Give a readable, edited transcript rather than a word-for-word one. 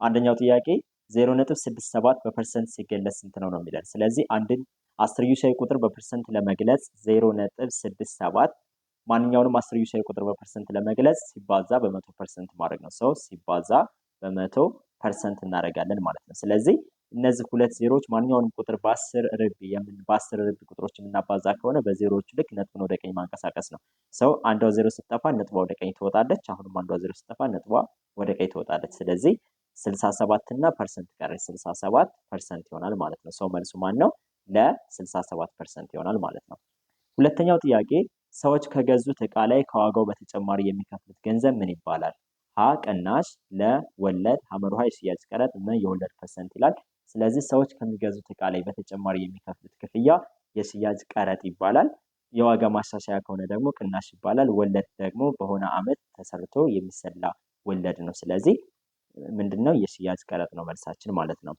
አንደኛው ጥያቄ 0.67 ሲገለጽ ስንት ነው የሚለን። ስለዚህ አንድን አስርዮሻዊ ቁጥር በፐርሰንት ለመግለጽ 0.67 ማንኛውንም አስርዮሻዊ ቁጥር በፐርሰንት ለመግለጽ ሲባዛ በ100% ማድረግ ነው። ሰው ሲባዛ በ100% እናደርጋለን ማለት ነው። ስለዚህ እነዚህ ሁለት ዜሮዎች ማንኛውንም ቁጥር በ10 ርብ ቁጥሮች የምናባዛ ከሆነ በዜሮዎቹ ልክ ነጥቡን ወደ ቀኝ ማንቀሳቀስ ነው። ሰው አንዷ ዜሮ ስትጠፋ ነጥቧ ወደ ቀኝ ትወጣለች። አሁንም አንዷ ዜሮ ስትጠፋ ነጥቧ ወደ ቀኝ ትወጣለች። ስለዚህ 67 እና ፐርሰንት ቀረች 67% ይሆናል ማለት ነው። ሰው መልሱ ማን ነው? ለ67% ይሆናል ማለት ነው። ሁለተኛው ጥያቄ ሰዎች ከገዙት ዕቃ ላይ ከዋጋው በተጨማሪ የሚከፍሉት ገንዘብ ምን ይባላል? ሀ ቅናሽ፣ ለ ወለድ፣ ሐመርሃ የሽያጭ ቀረጥ እና የወለድ ፐርሰንት ይላል። ስለዚህ ሰዎች ከሚገዙት ዕቃ ላይ በተጨማሪ የሚከፍሉት ክፍያ የሽያጭ ቀረጥ ይባላል። የዋጋ ማሻሻያ ከሆነ ደግሞ ቅናሽ ይባላል። ወለድ ደግሞ በሆነ ዓመት ተሰርቶ የሚሰላ ወለድ ነው። ስለዚህ ምንድነው? የሽያጭ ቀረጥ ነው መልሳችን ማለት ነው።